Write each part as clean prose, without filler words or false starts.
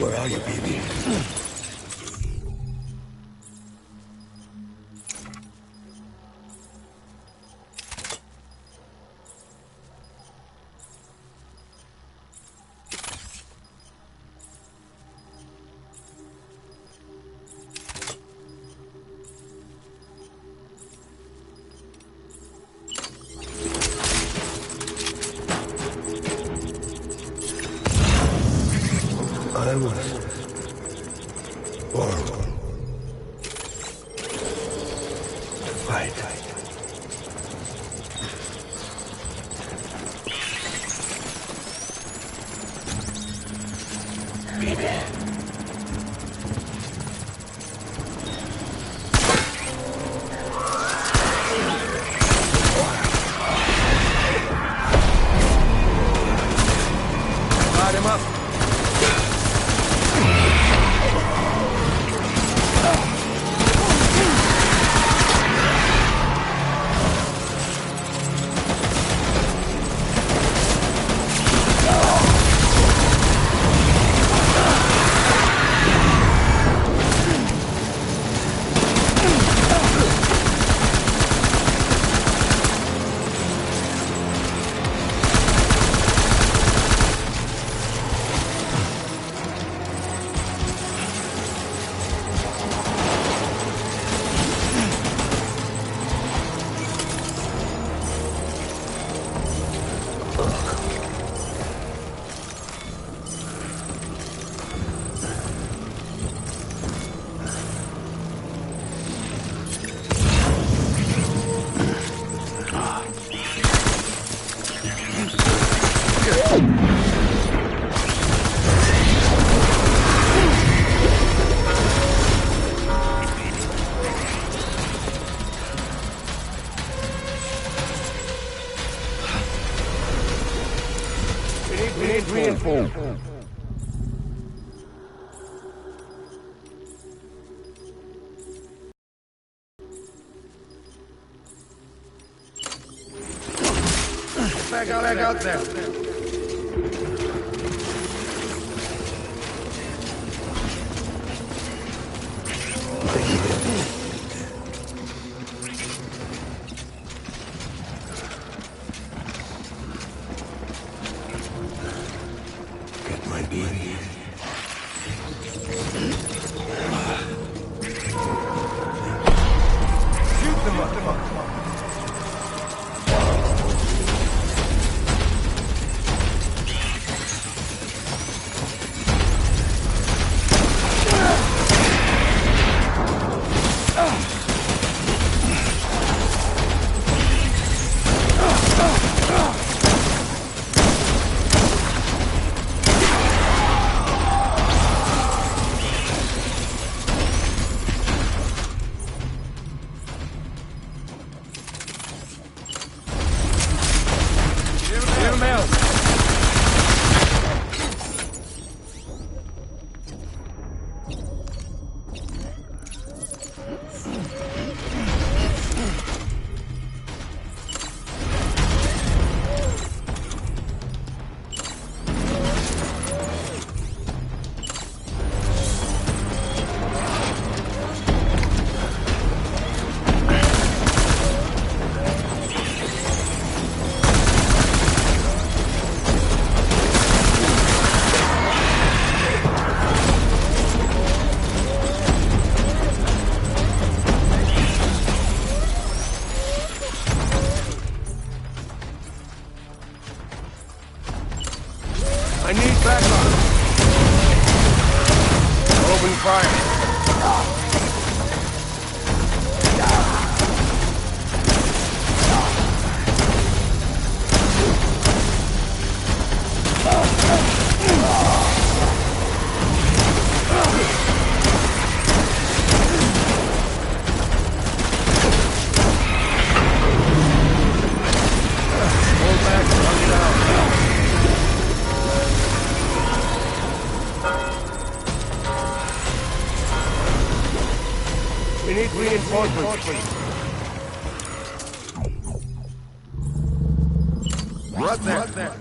Where are you, baby? I was born to fight. Baby. Light him up. Back out there. Get my baby. Shoot them up. I need backup. Open fire. Hold back, run it out. We need reinforcements. Right there.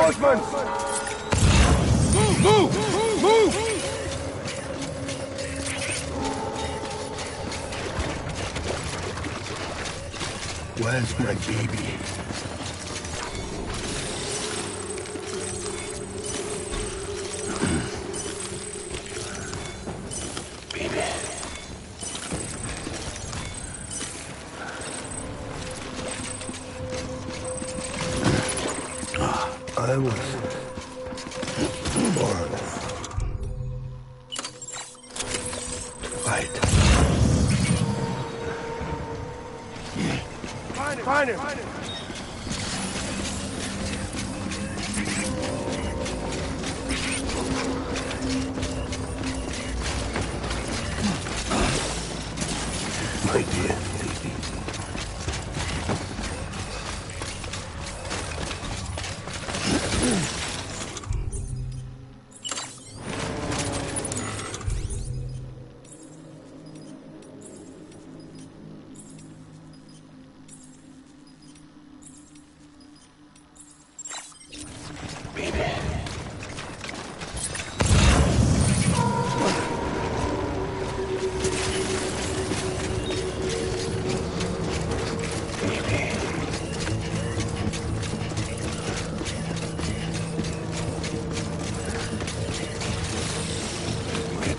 Reinforcements! Move! Move! Where's my baby? I was born to fight. Find him! My dear baby.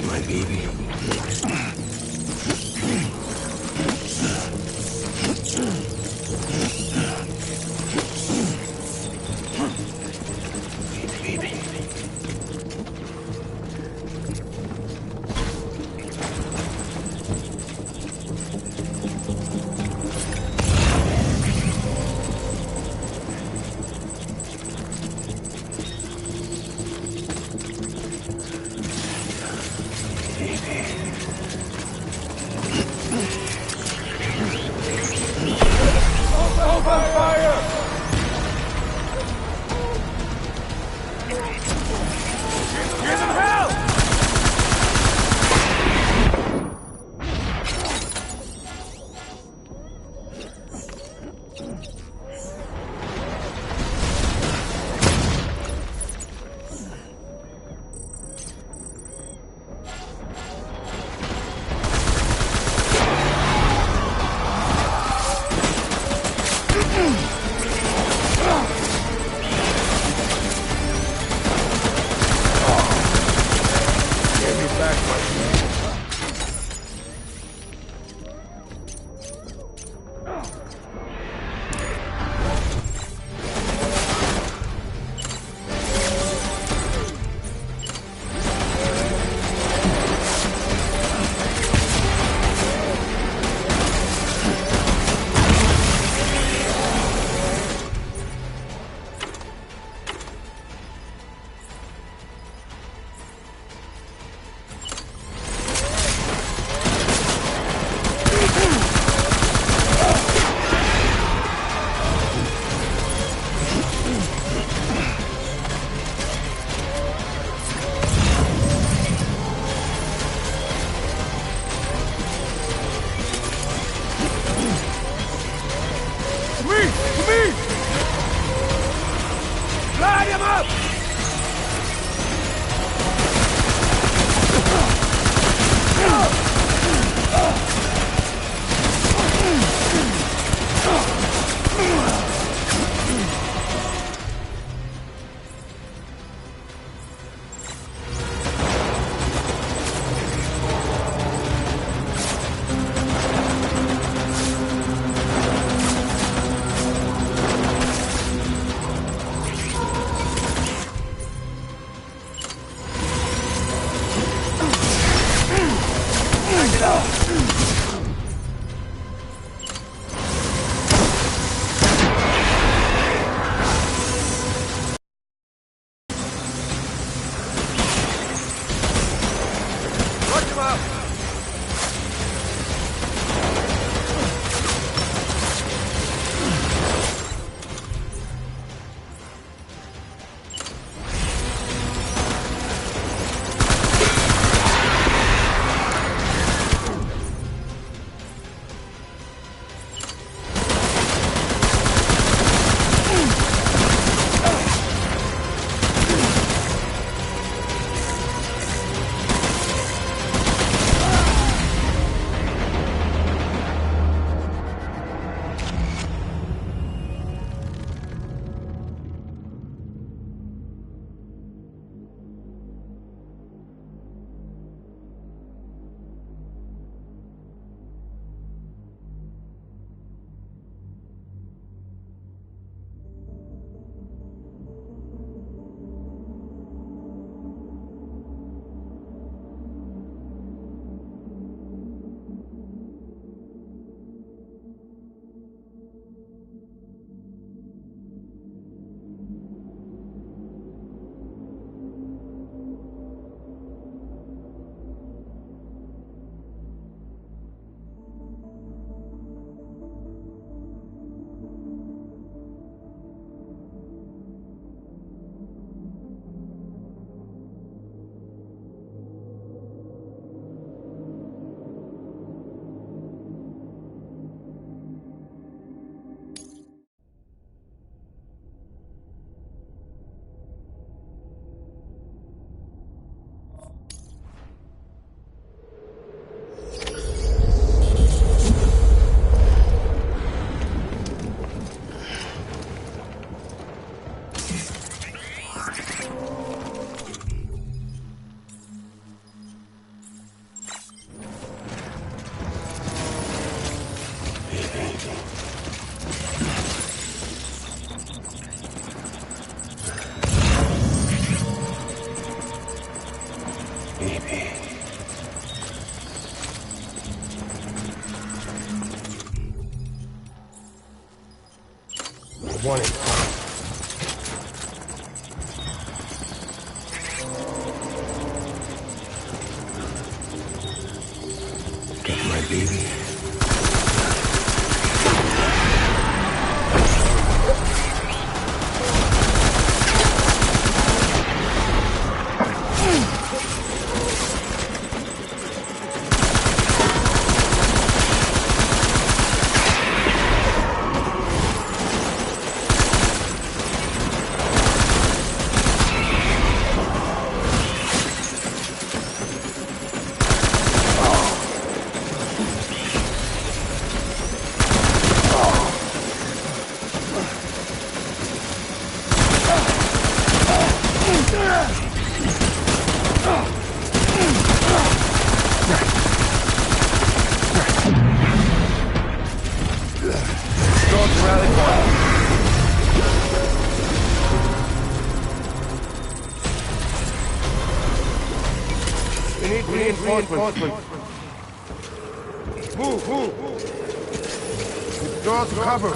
My baby. Open fire! Give them hell! Light him up! Warning. Get my baby. We need reinforcements. Move. Draw to cover.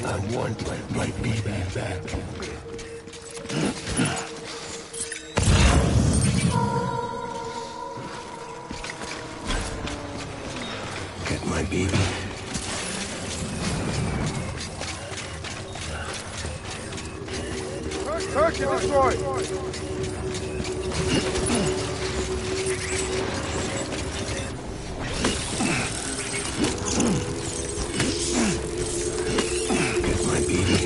I want my baby back. Get my baby. Search and destroy. Get my baby.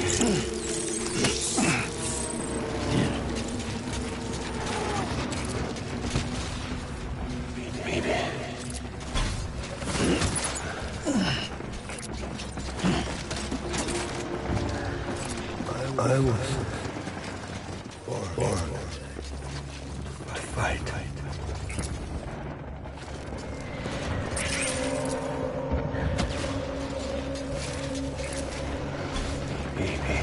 I was born by fight. Baby.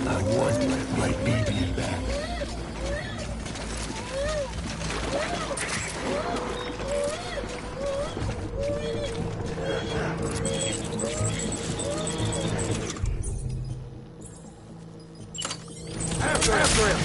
I want my baby back. After him.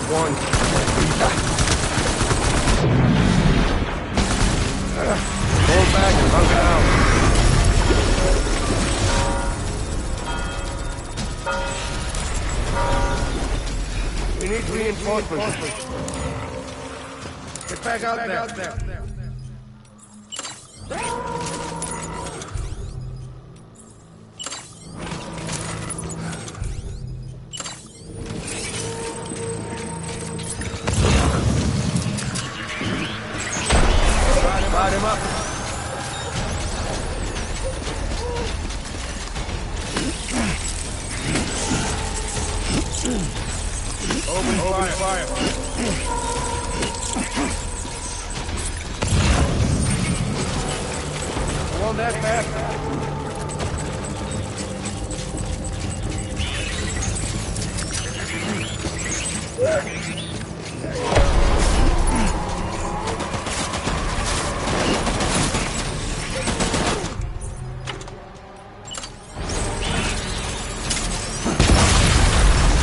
One. Pull back and hug it out. We need reinforcements. Get back out there. Got him up. Open fire. On that fast.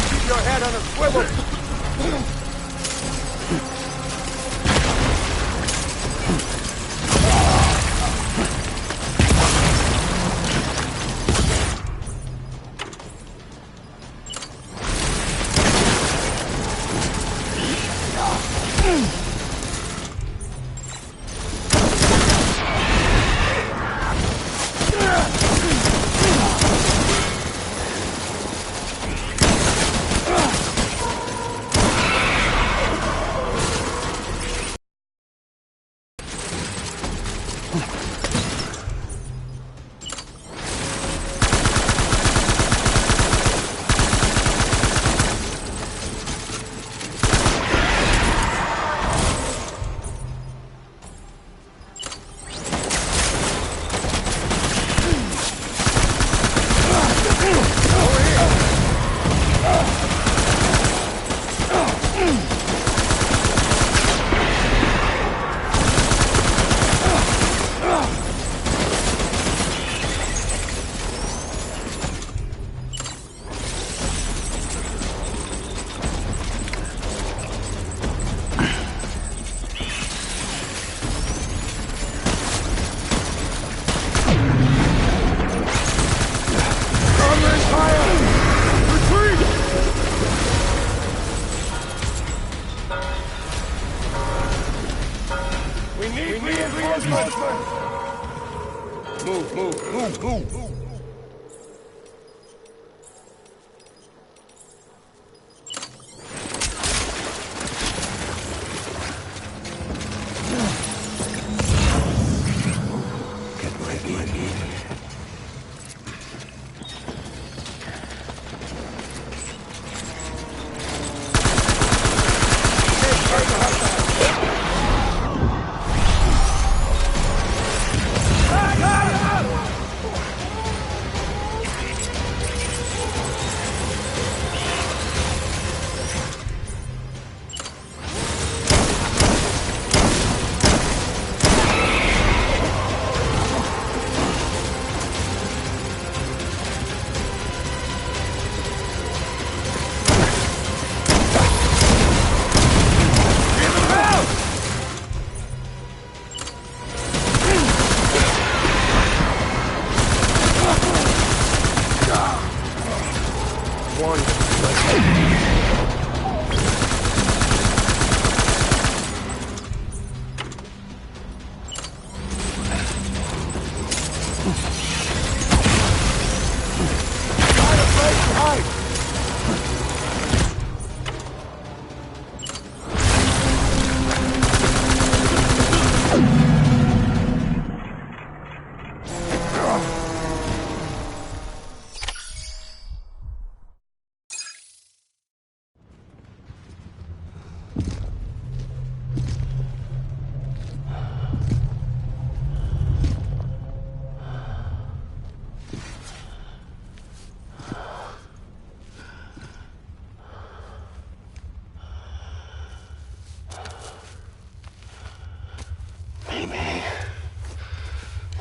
Keep your head on a swivel. Move. Get ready.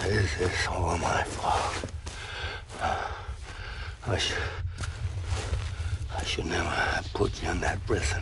This is all my fault. I should never have put you in that prison.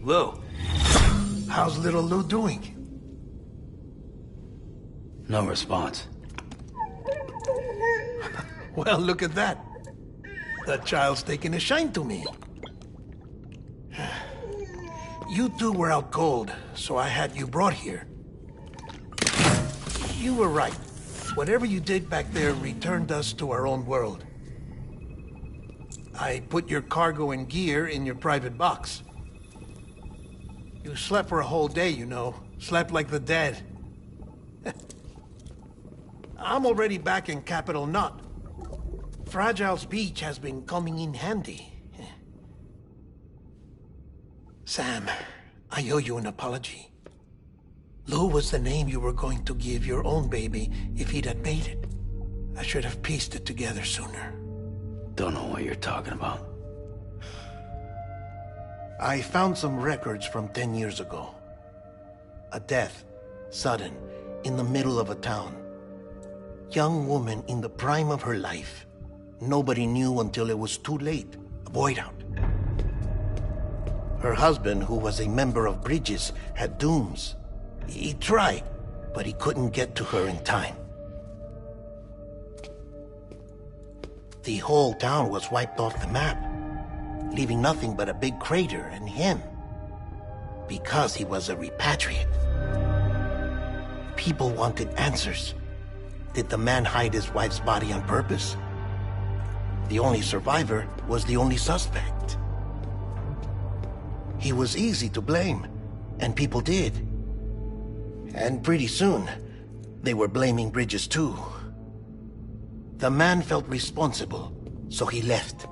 Lou. How's little Lou doing? No response. Well, look at that. The child's taking a shine to me. You two were out cold, so I had you brought here. You were right. Whatever you did back there returned us to our own world. I put your cargo and gear in your private box. You slept for a whole day, you know. Slept like the dead. I'm already back in Capital Knot. Fragile's beach has been coming in handy. Sam, I owe you an apology. Lou was the name you were going to give your own baby if he'd had made it. I should have pieced it together sooner. Don't know what you're talking about. I found some records from 10 years ago. A death, sudden, in the middle of a town. Young woman in the prime of her life. Nobody knew until it was too late. A void out. Her husband, who was a member of Bridges, had dooms. He tried, but he couldn't get to her in time. The whole town was wiped off the map, leaving nothing but a big crater and him. Because he was a repatriate. People wanted answers. Did the man hide his wife's body on purpose? The only survivor was the only suspect. He was easy to blame, and people did. And pretty soon, they were blaming Bridges too. The man felt responsible, so he left.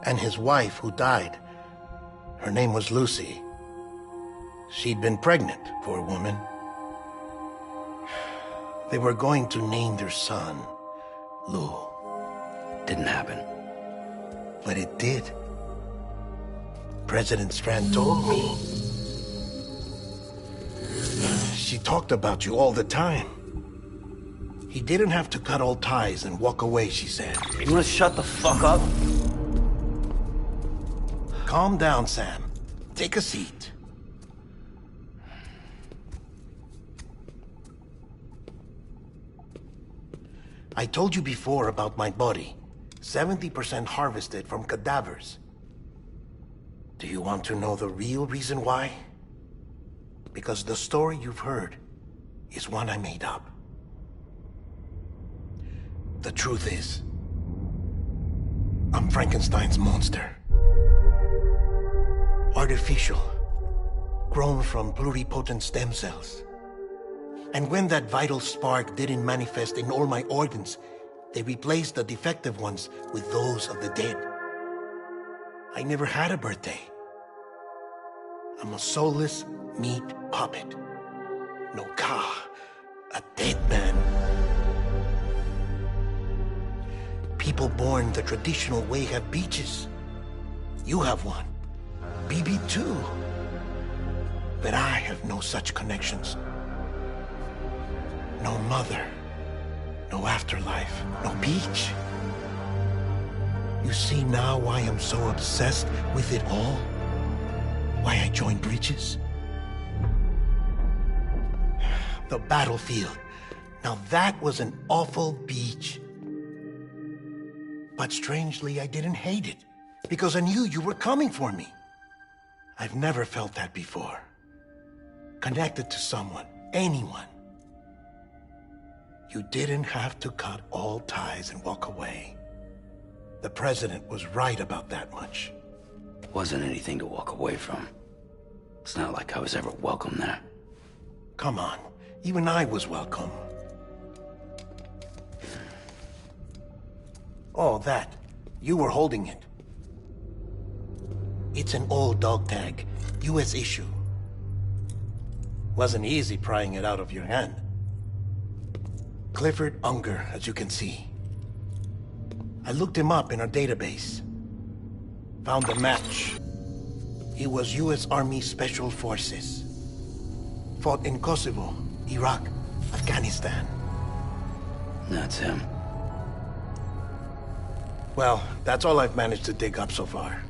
And his wife, who died, her name was Lucy. She'd been pregnant for a woman. They were going to name their son Lou. Didn't happen. But it did. President Strand told me. She talked about you all the time. He didn't have to cut all ties and walk away, she said. You wanna shut the fuck up? Calm down, Sam. Take a seat. I told you before about my body. 70% harvested from cadavers. Do you want to know the real reason why? Because the story you've heard is one I made up. The truth is, I'm Frankenstein's monster. Artificial, grown from pluripotent stem cells. And when that vital spark didn't manifest in all my organs, they replaced the defective ones with those of the dead. I never had a birthday. I'm a soulless meat puppet. No ka, a dead man. People born the traditional way have beaches. You have one. BB too. But I have no such connections. No mother. No afterlife. No beach. You see now why I'm so obsessed with it all? Why I joined Bridges? The battlefield. Now that was an awful beach. But strangely, I didn't hate it. Because I knew you were coming for me. I've never felt that before. Connected to someone, anyone. You didn't have to cut all ties and walk away. The president was right about that much. Wasn't anything to walk away from. It's not like I was ever welcome there. Come on, even I was welcome. Oh, that. You were holding it. It's an old dog tag, US issue. Wasn't easy prying it out of your hand. Clifford Unger, as you can see. I looked him up in our database. Found a match. He was US Army Special Forces. Fought in Kosovo, Iraq, Afghanistan. That's him. Well, that's all I've managed to dig up so far.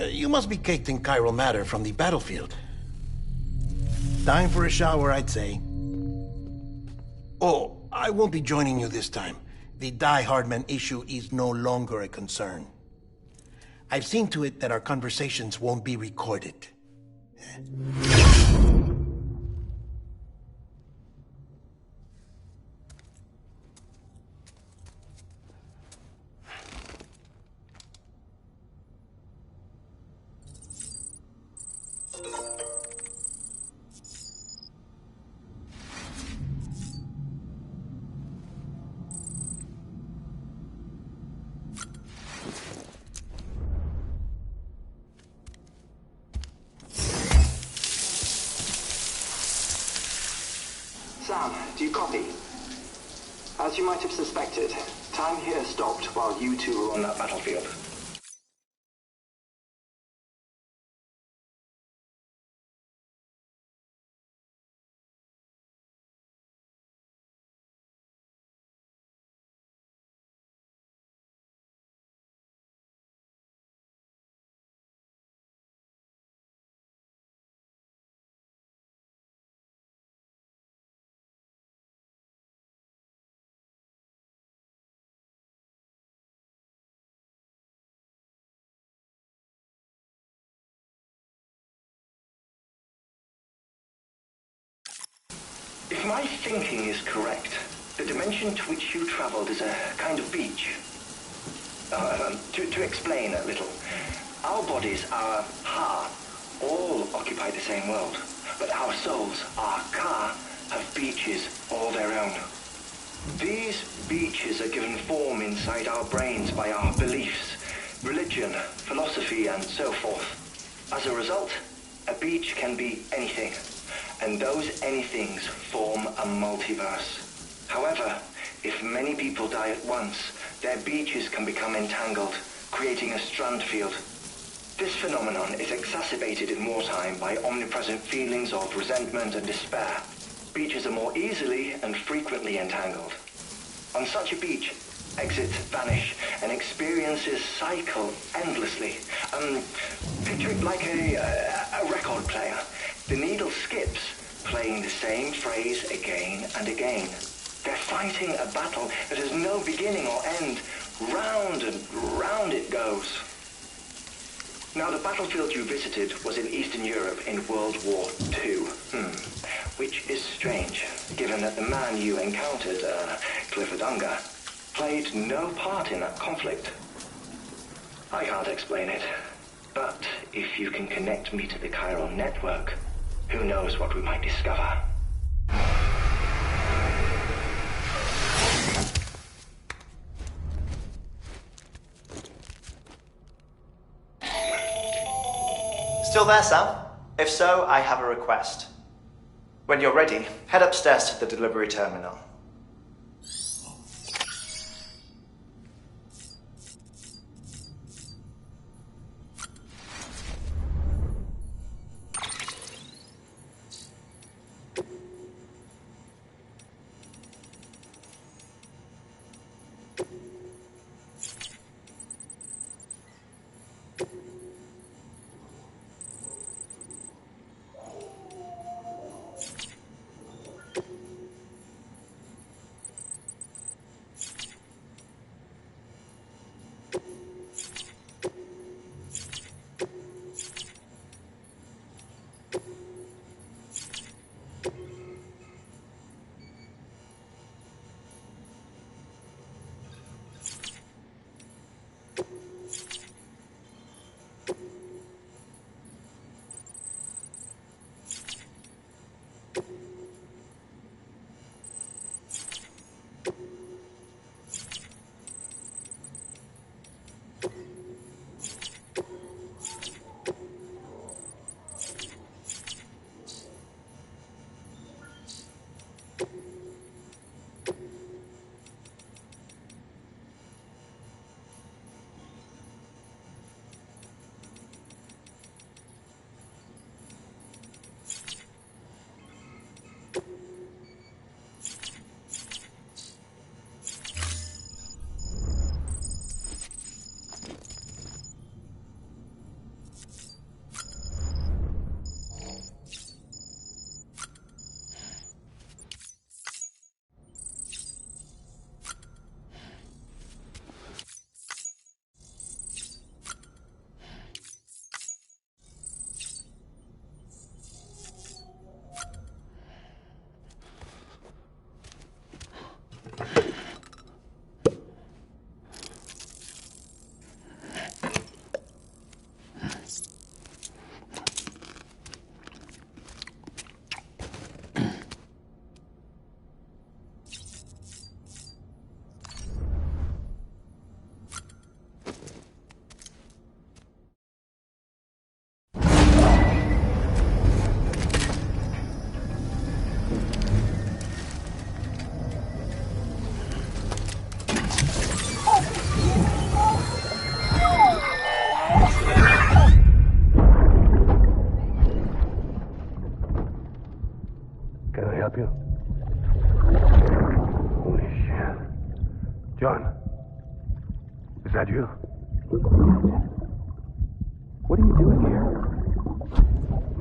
You must be caked in chiral matter from the battlefield. Time for a shower, I'd say. Oh, I won't be joining you this time. The Die Hardman issue is no longer a concern. I've seen to it that our conversations won't be recorded. Sam, do you copy? As you might have suspected, time here stopped while you two were on that battlefield. If my thinking is correct, the dimension to which you traveled is a kind of beach. To explain a little, our bodies, our ha, all occupy the same world, but our souls, our ka, have beaches all their own. These beaches are given form inside our brains by our beliefs, religion, philosophy, and so forth. As a result, a beach can be anything. And those anythings form a multiverse. However, if many people die at once, their beaches can become entangled, creating a strand field. This phenomenon is exacerbated in wartime by omnipresent feelings of resentment and despair. Beaches are more easily and frequently entangled. On such a beach, exits vanish and experiences cycle endlessly. Picture it like a record player. The needle skips, playing the same phrase again and again. They're fighting a battle that has no beginning or end. Round and round it goes. Now, the battlefield you visited was in Eastern Europe in World War II. Which is strange, given that the man you encountered, Clifford, played no part in that conflict. I can't explain it, but if you can connect me to the chiral network, who knows what we might discover. Still there, Sam? If so, I have a request. When you're ready, head upstairs to the delivery terminal.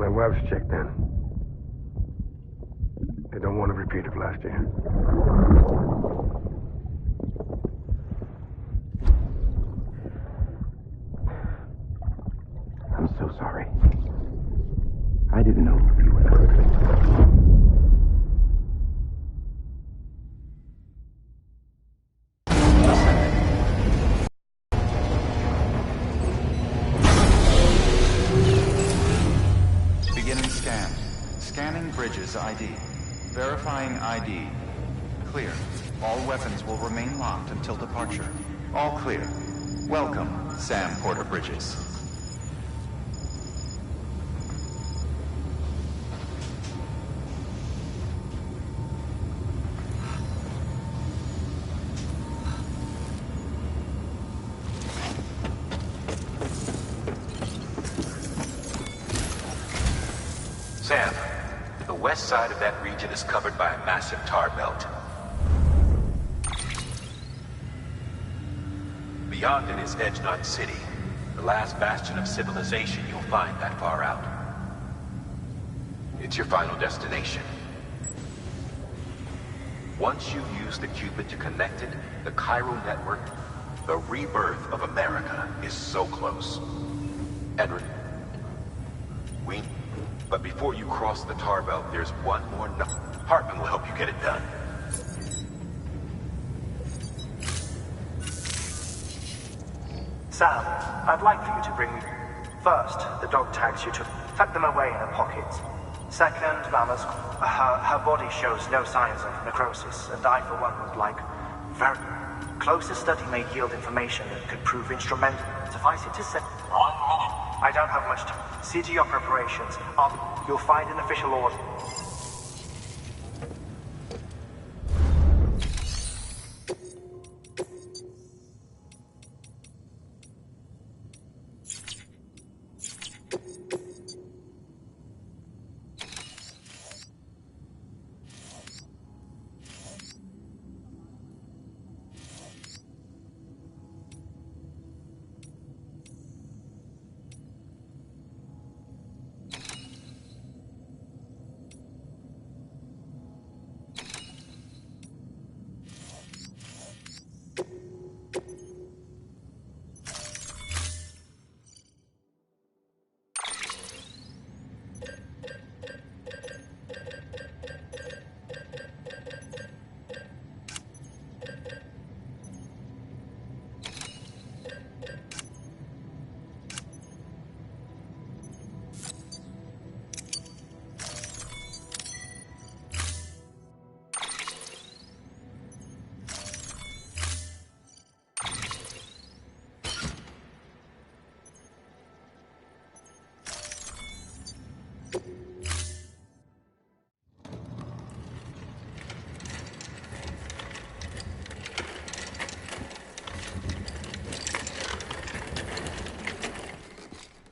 My wife's checked in. They don't want a repeat of last year. I'm so sorry. I didn't know you were perfect. Beginning scan. Scanning bridges ID. Verifying ID. Clear. All weapons will remain locked until departure. All clear. Welcome, Sam Porter Bridges. Sam, the west side of that region is covered by a massive tar belt. Beyond it is Edgenut City, the last bastion of civilization you'll find that far out. It's your final destination. Once you use the Cupid to connect it, the Cairo network, the rebirth of America is so close. Edward, but before you cross the tar belt, there's one more Hartman will help you get it done. Sam, I'd like for you to bring me... First, the dog tags you took. Tuck them away in her pockets. Second, Mama's... Her body shows no signs of necrosis, and I, for one, would like... Very... Closest study may yield information that could prove instrumental. Suffice it to say... 1 minute. I don't have much time. See to your preparations. You'll find an official order.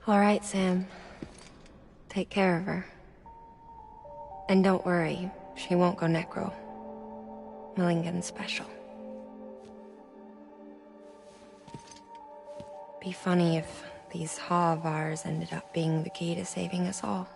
All right, Sam. Take care of her. And don't worry, she won't go necro. Millingen's special. Be funny if these Ha of ours ended up being the key to saving us all.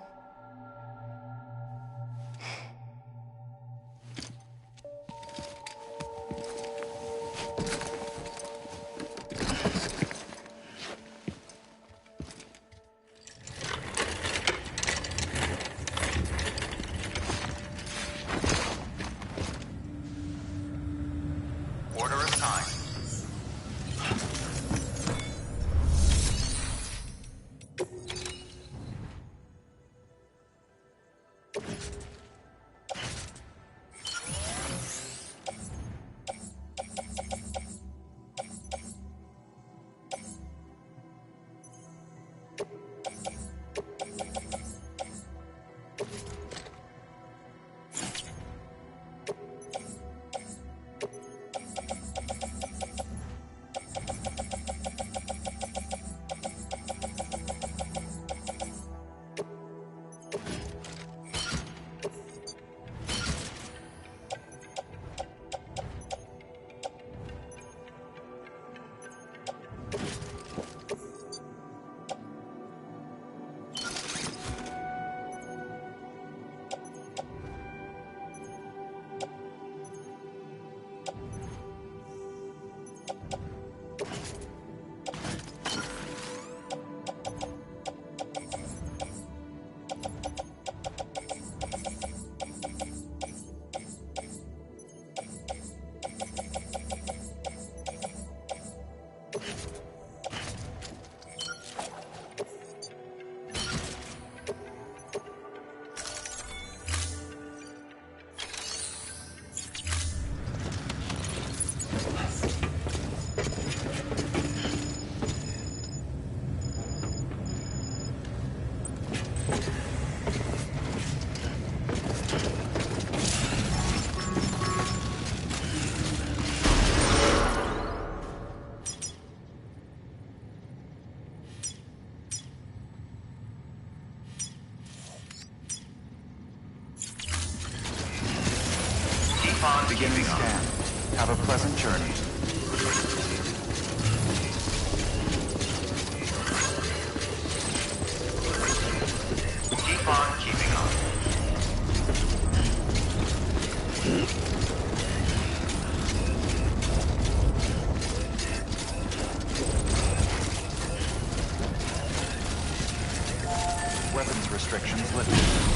on Beginning keeping on. scan. Have a pleasant journey. Keep on keeping on. Weapons restrictions lifted.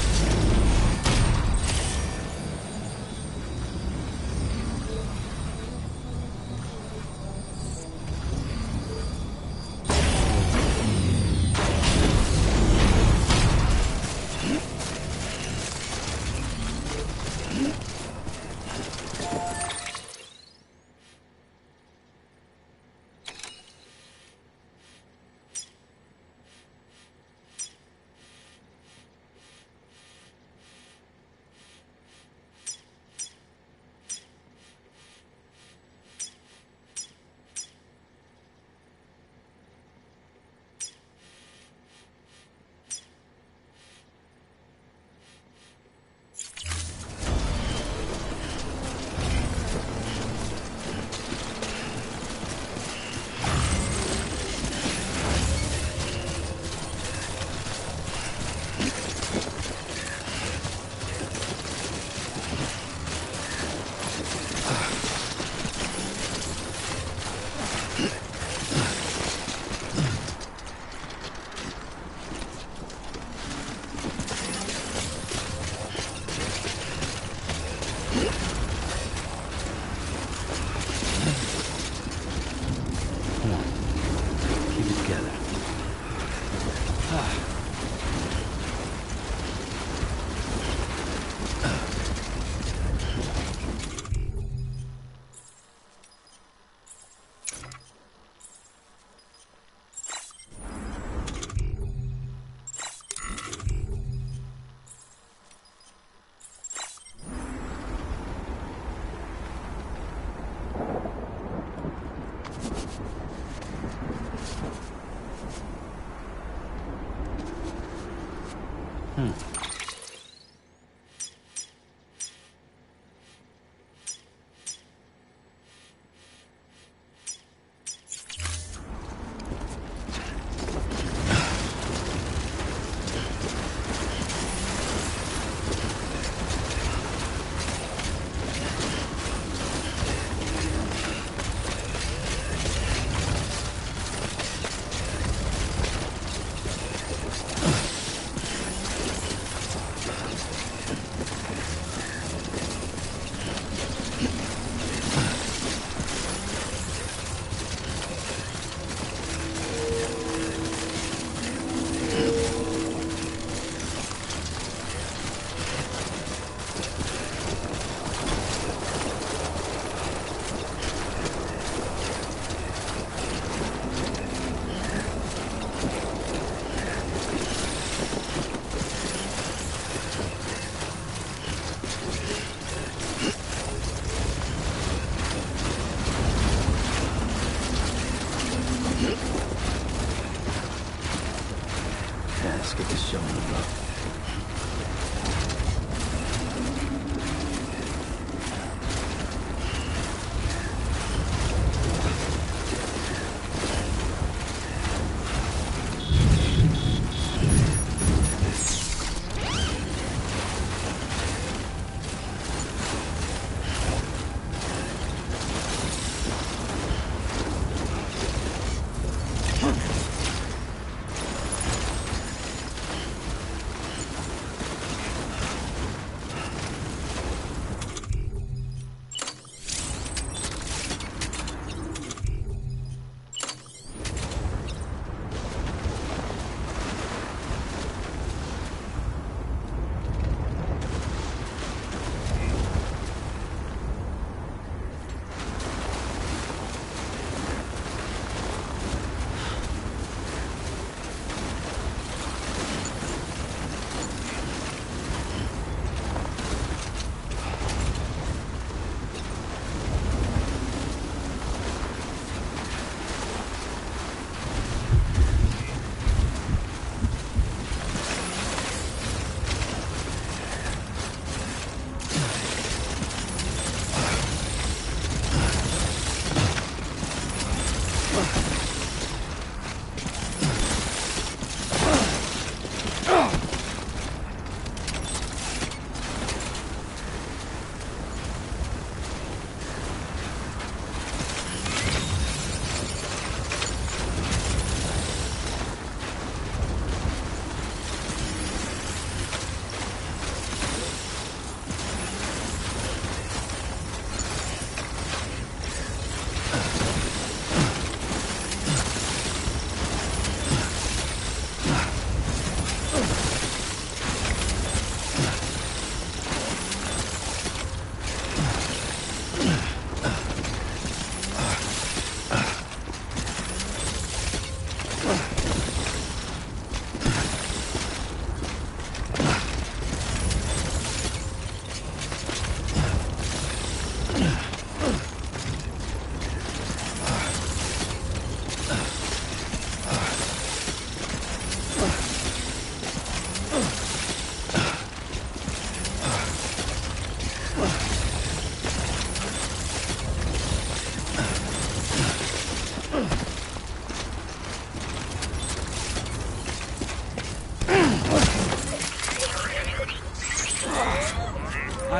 Let's get this show on the road.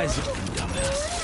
Eyes open, dumbass.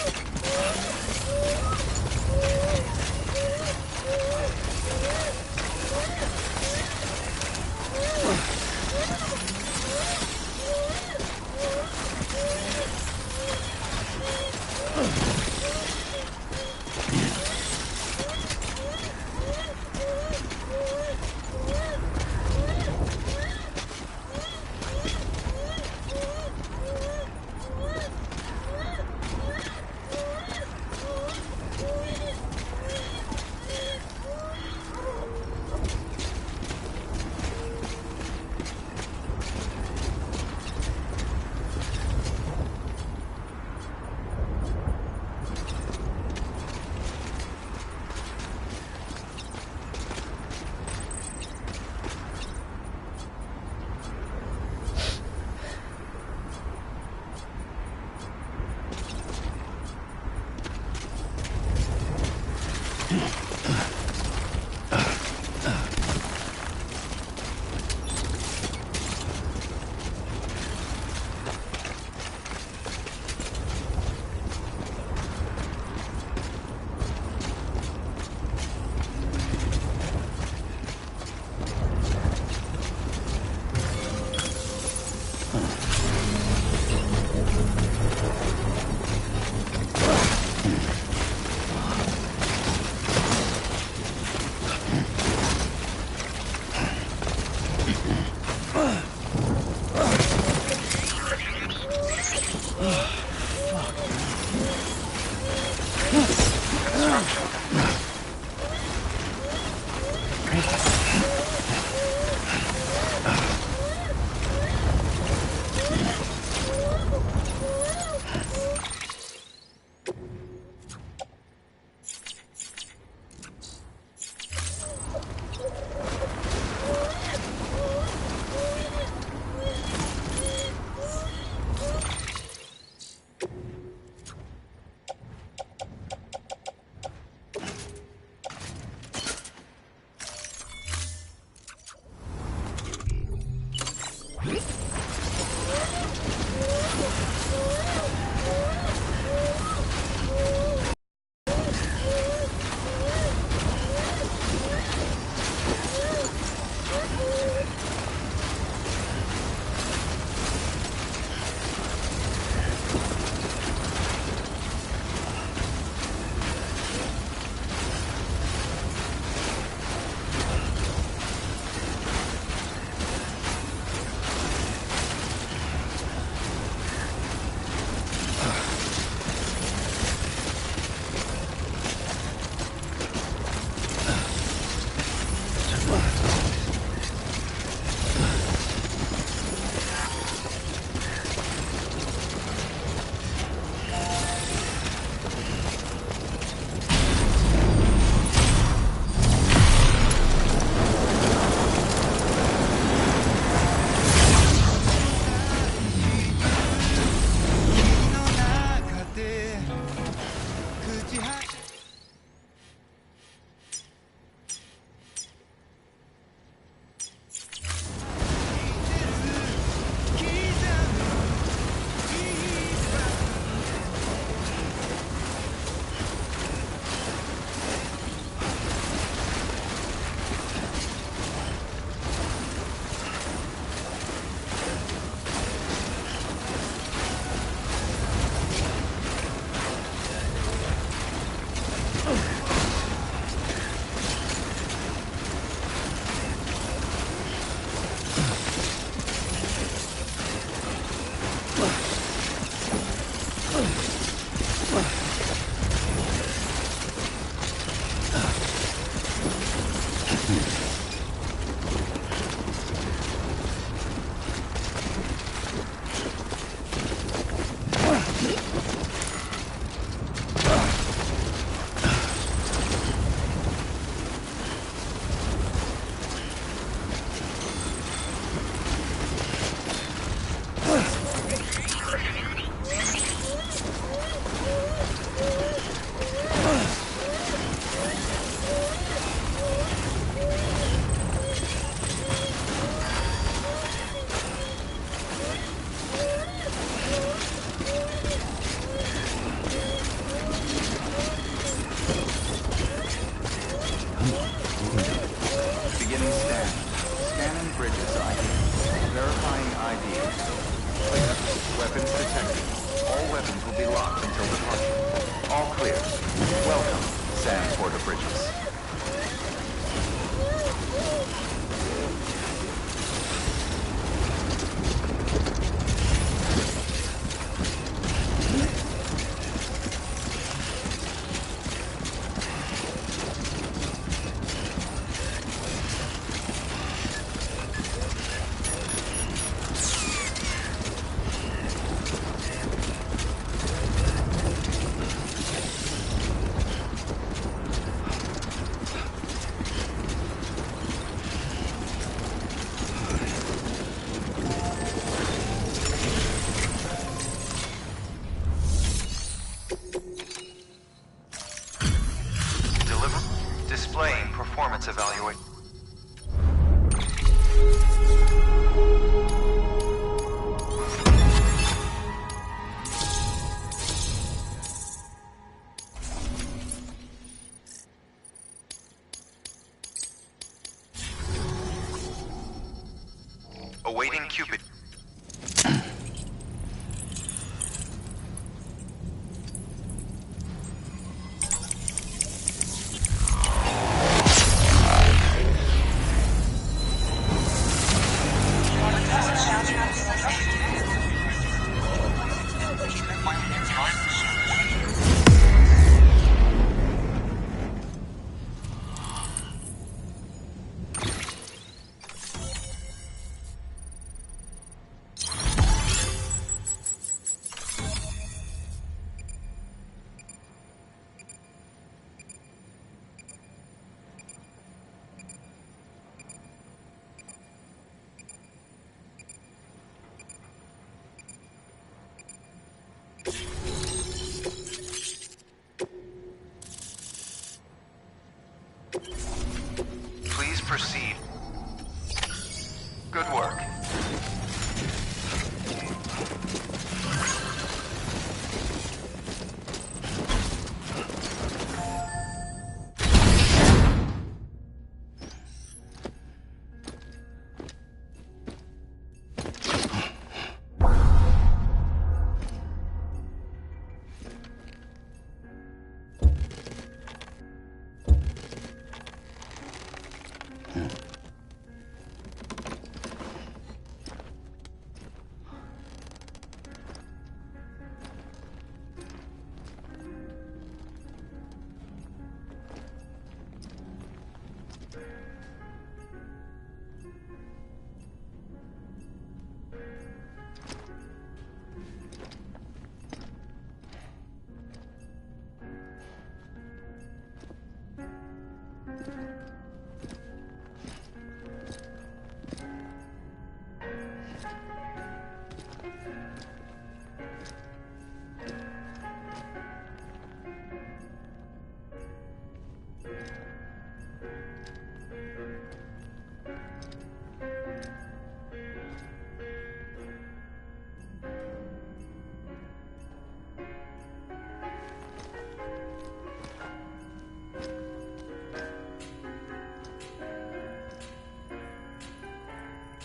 Awaiting Cupid. Please proceed. Good work.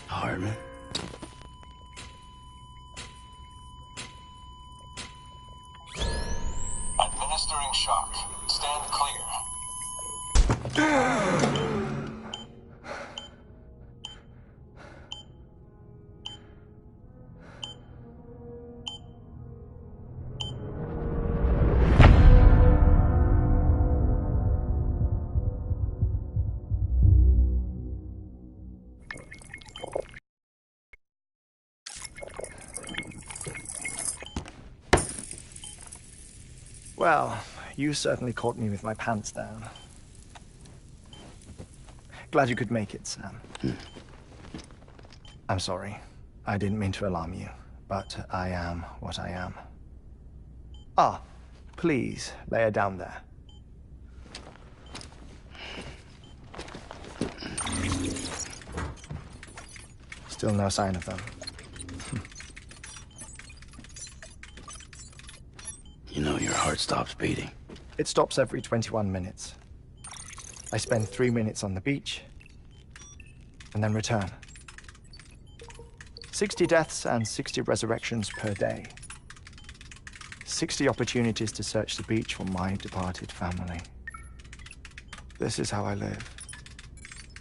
Hartman? Administering shock. Stand clear. Well, you certainly caught me with my pants down. Glad you could make it, Sam. I'm sorry. I didn't mean to alarm you, but I am what I am. Ah, please, lay her down there. Still no sign of them. You know your heart stops beating. It stops every 21 minutes. I spend 3 minutes on the beach, and then return. 60 deaths and 60 resurrections per day. 60 opportunities to search the beach for my departed family. This is how I live.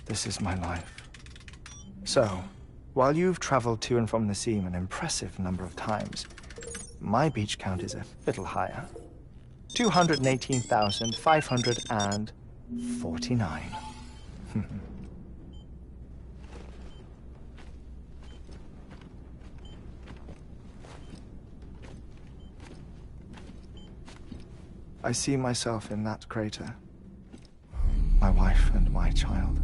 This is my life. So, while you've traveled to and from the sea an impressive number of times, my beach count is a little higher. 218,549. I see myself in that crater. My wife and my child.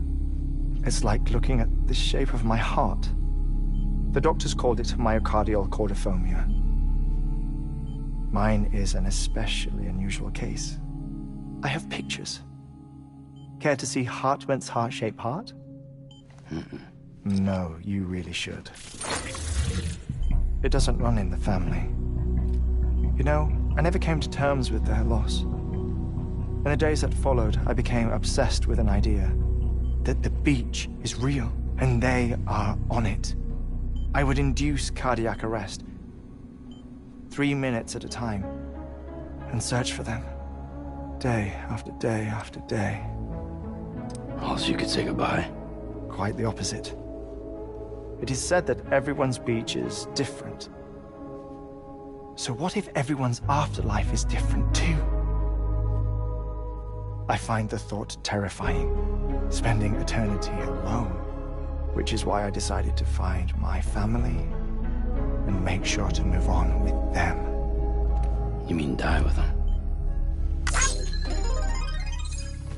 It's like looking at the shape of my heart. The doctors called it myocardial cordiformia. Mine is an especially unusual case. I have pictures. Care to see Hartman's heart-shaped heart? No, you really should. It doesn't run in the family. You know, I never came to terms with their loss. In the days that followed, I became obsessed with an idea that the beach is real, and they are on it. I would induce cardiac arrest, 3 minutes at a time, and search for them, day after day after day. Also, you could say goodbye. Quite the opposite. It is said that everyone's beach is different. So what if everyone's afterlife is different too? I find the thought terrifying, spending eternity alone, which is why I decided to find my family and make sure to move on with them. You mean die with them?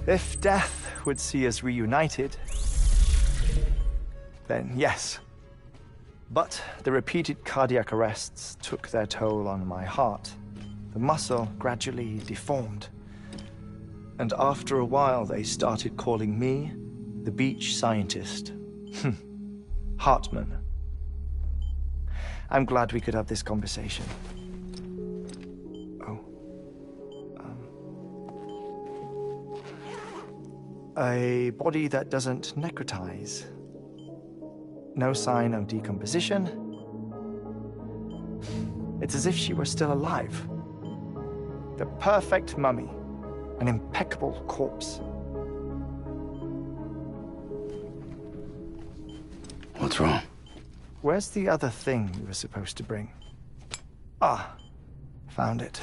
If death would see us reunited, then yes. But the repeated cardiac arrests took their toll on my heart. The muscle gradually deformed. And after a while, they started calling me the beach scientist. Hartman. I'm glad we could have this conversation. A body that doesn't necrotize. No sign of decomposition. It's as if she were still alive. The perfect mummy. An impeccable corpse. What's wrong? Where's the other thing we were supposed to bring? Ah, found it.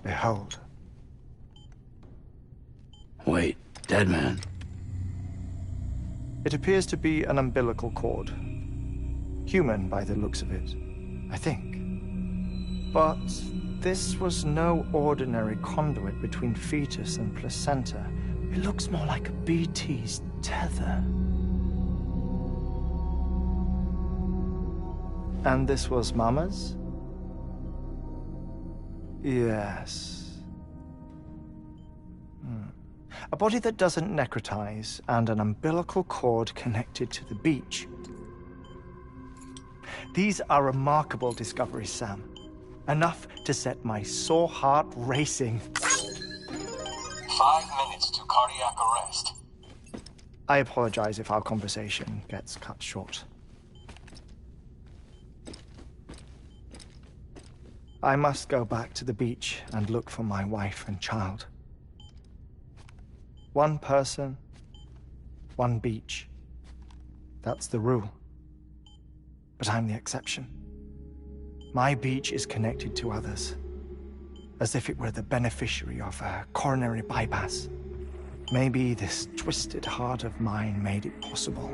Behold. Wait, dead man. It appears to be an umbilical cord. Human by the looks of it, I think. But this was no ordinary conduit between fetus and placenta. It looks more like a BT's tether. And this was Mama's? Yes. A body that doesn't necrotize and an umbilical cord connected to the beach. These are remarkable discoveries, Sam. Enough to set my sore heart racing. 5 minutes to cardiac arrest. I apologize if our conversation gets cut short. I must go back to the beach and look for my wife and child. One person, one beach. That's the rule. But I'm the exception. My beach is connected to others, as if it were the beneficiary of a coronary bypass. Maybe this twisted heart of mine made it possible.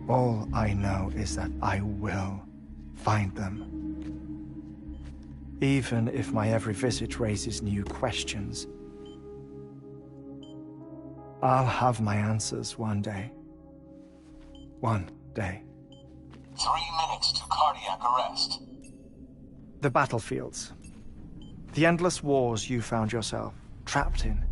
All I know is that I will find them. Even if my every visit raises new questions, I'll have my answers one day. One day. 3 minutes to cardiac arrest. The battlefields. The endless wars you found yourself trapped in.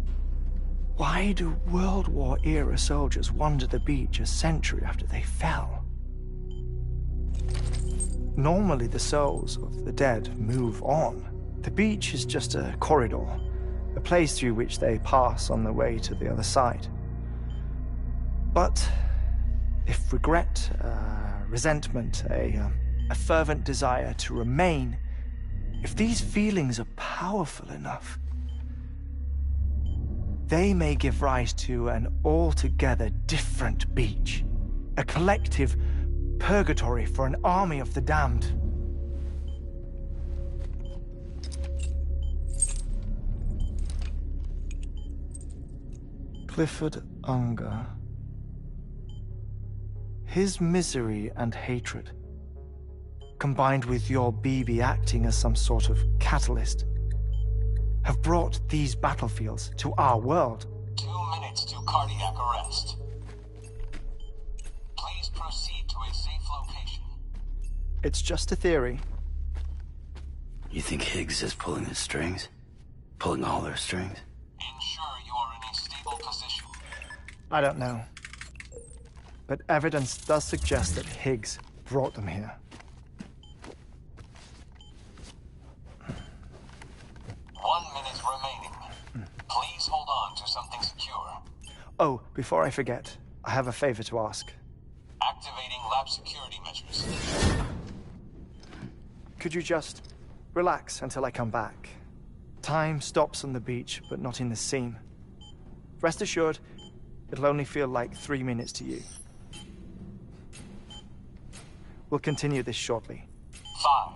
Why do World War-era soldiers wander the beach a century after they fell? Normally the souls of the dead move on. The beach is just a corridor, a place through which they pass on the way to the other side. But if regret, resentment, a fervent desire to remain, if these feelings are powerful enough, they may give rise to an altogether different beach, a collective purgatory for an army of the damned. Clifford Unger. His misery and hatred, combined with your BB acting as some sort of catalyst, have brought these battlefields to our world. 2 minutes to cardiac arrest. Please proceed to a safe location. It's just a theory. You think Higgs is pulling the strings? Pulling all their strings? Ensure you are in a stable position. I don't know. But evidence does suggest that Higgs brought them here. 1 minute remaining. Please hold on to something secure. Oh, before I forget, I have a favor to ask. Activating lab security measures. Could you just relax until I come back? Time stops on the beach, but not in the scene. Rest assured, it'll only feel like 3 minutes to you. We'll continue this shortly. 5,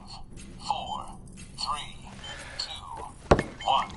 4, 3, 2, 1.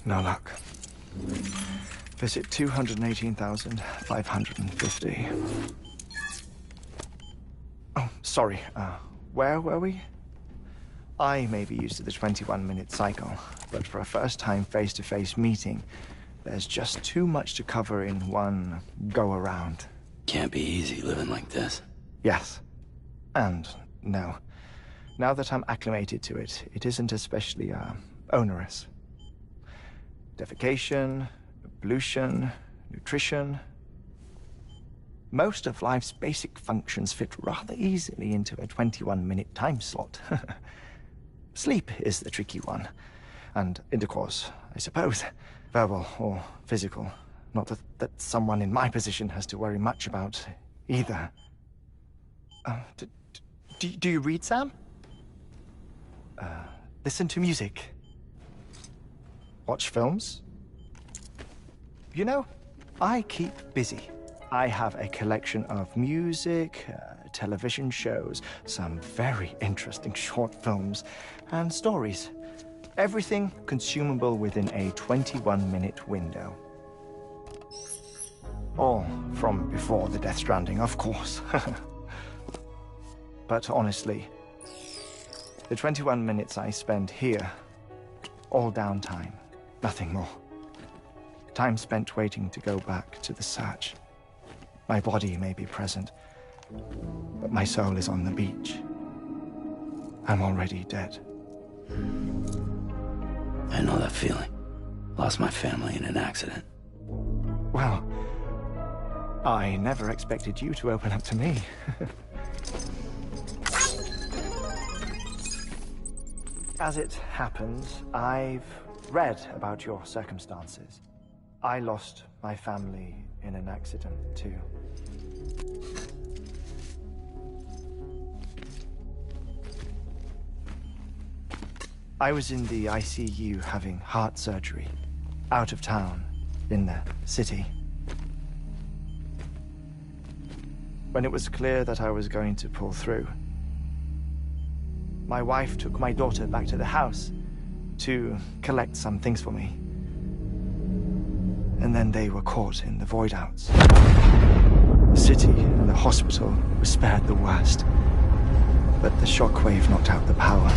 No luck. Visit 218,550. Oh, sorry. Where were we? I may be used to the 21-minute cycle, but for a first-time face-to-face meeting, there's just too much to cover in one go-around. Can't be easy living like this. Yes. And no. Now that I'm acclimated to it, it isn't especially, onerous. Defecation, pollution, nutrition. Most of life's basic functions fit rather easily into a 21-minute time slot. Sleep is the tricky one. And intercourse, I suppose. Verbal or physical. Not that someone in my position has to worry much about either. Do you read, Sam? Listen to music. Watch films? You know, I keep busy. I have a collection of music, television shows, some very interesting short films, and stories. Everything consumable within a 21-minute window. All from before the Death Stranding, of course. But honestly, the 21 minutes I spend here, all downtime, nothing more. Time spent waiting to go back to the search. My body may be present, but my soul is on the beach. I'm already dead. I know that feeling. Lost my family in an accident. Well, I never expected you to open up to me. As it happens, I've read about your circumstances. I lost my family in an accident, too. I was in the ICU having heart surgery, out of town, in the city. When it was clear that I was going to pull through, my wife took my daughter back to the house to collect some things for me. And then they were caught in the void outs. The city and the hospital were spared the worst, but the shockwave knocked out the power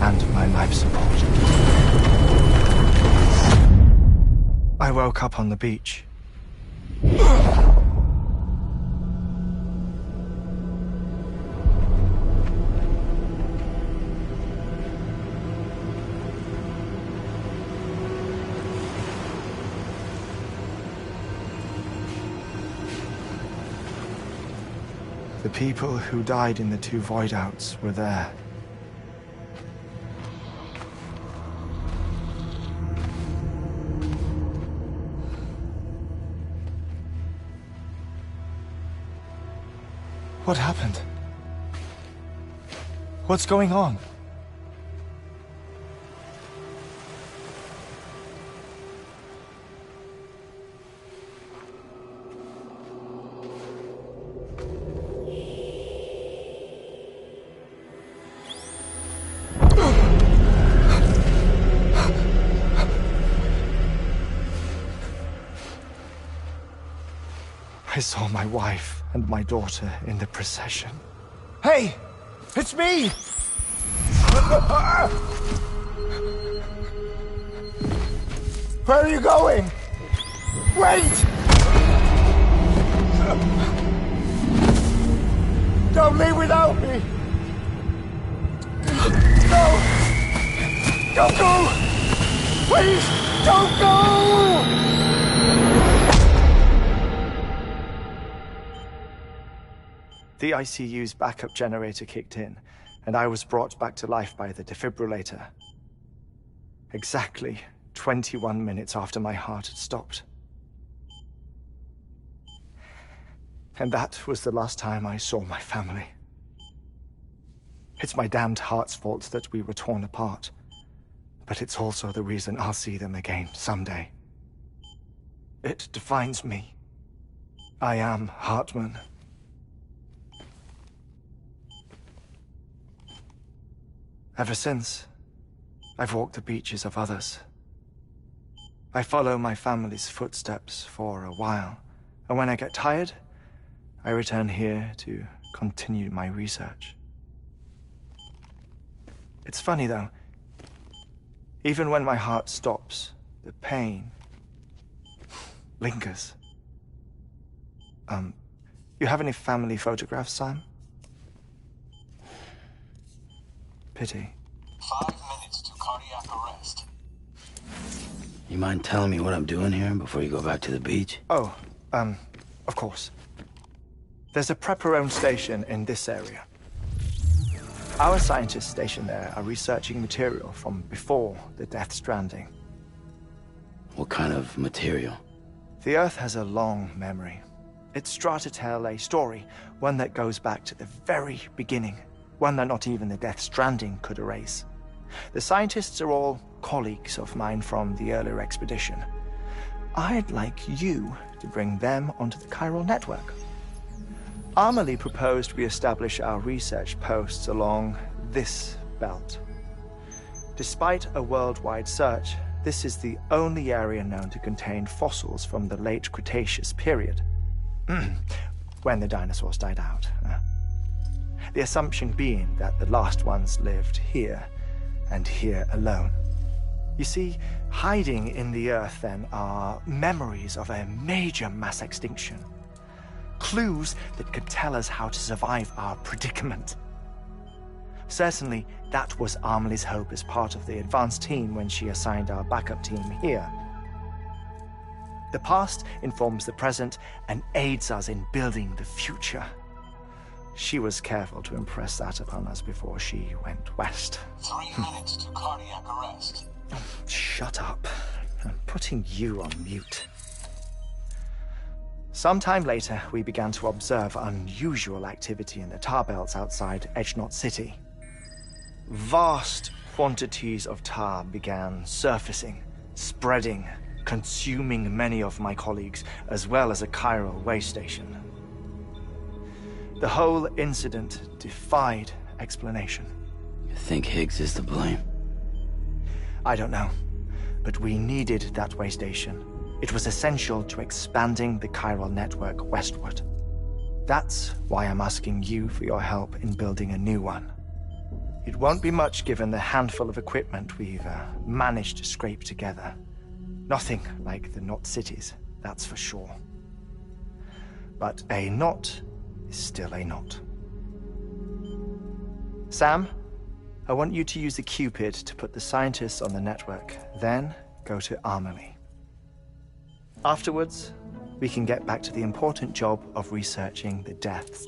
and my life support. I woke up on the beach. The people who died in the 2 void outs were there. What happened? What's going on? I saw my wife and my daughter in the procession. Hey! It's me! Where are you going? Wait! Don't leave without me! No! Don't go! Please, don't go! The ICU's backup generator kicked in, and I was brought back to life by the defibrillator. Exactly 21 minutes after my heart had stopped. And that was the last time I saw my family. It's my damned heart's fault that we were torn apart, but it's also the reason I'll see them again someday. It defines me. I am Hartman. Ever since, I've walked the beaches of others. I follow my family's footsteps for a while, and when I get tired, I return here to continue my research. It's funny though, even when my heart stops, the pain lingers. You have any family photographs, Sam? Pity. 5 minutes to cardiac arrest. You mind telling me what I'm doing here before you go back to the beach? Oh, of course. There's a prepper-owned station in this area. Our scientists stationed there are researching material from before the Death Stranding. What kind of material? The Earth has a long memory. It's trying to tell a story, one that goes back to the very beginning. One that not even the Death Stranding could erase. The scientists are all colleagues of mine from the earlier expedition. I'd like you to bring them onto the chiral network. Amelie proposed we establish our research posts along this belt. Despite a worldwide search, this is the only area known to contain fossils from the late Cretaceous period, when the dinosaurs died out. The assumption being that the last ones lived here, and here alone. You see, hiding in the earth then are memories of a major mass extinction. Clues that could tell us how to survive our predicament. Certainly, that was Amelie's hope as part of the advanced team when she assigned our backup team here. The past informs the present and aids us in building the future. She was careful to impress that upon us before she went west. 3 minutes to cardiac arrest. Shut up. I'm putting you on mute. Sometime later, we began to observe unusual activity in the tar belts outside Edgenot City. Vast quantities of tar began surfacing, spreading, consuming many of my colleagues, as well as a chiral way station. The whole incident defied explanation. You think Higgs is to blame? I don't know, but we needed that way station. It was essential to expanding the chiral network westward. That's why I'm asking you for your help in building a new one. It won't be much given the handful of equipment we've managed to scrape together. Nothing like the knot cities, that's for sure. But a knot is still a knot. Sam, I want you to use the Cupid to put the scientists on the network, then go to Amelie. Afterwards, we can get back to the important job of researching the deaths.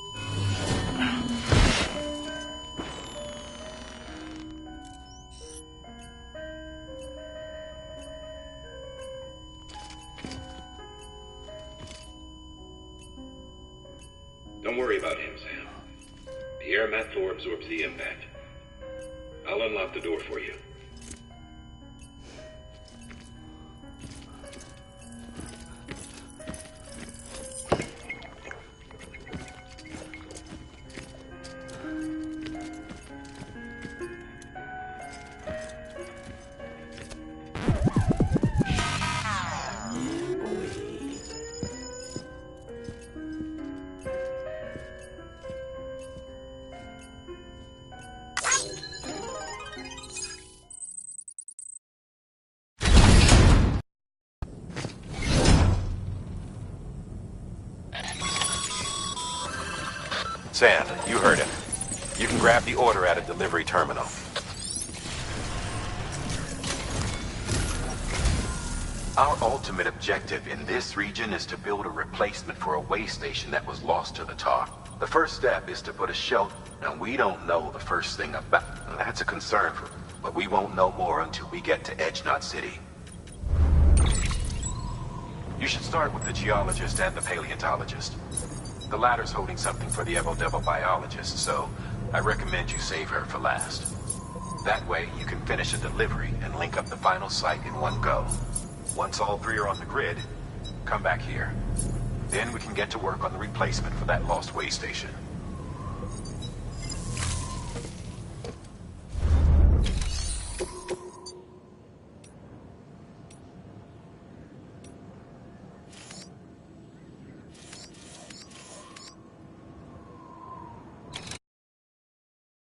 Don't worry about him, Sam. The air mat floor absorbs the impact. I'll unlock the door for you. Sam, you heard him. You can grab the order at a delivery terminal. Our ultimate objective in this region is to build a replacement for a way station that was lost to the tar. The first step is to put a shelter. Now, we don't know the first thing about. That's a concern for, but we won't know more until we get to Edgenot City. You should start with the geologist and the paleontologist. The latter's holding something for the Evo-Devo biologist, so I recommend you save her for last. That way, you can finish a delivery and link up the final site in one go. Once all three are on the grid, come back here. Then we can get to work on the replacement for that lost way station.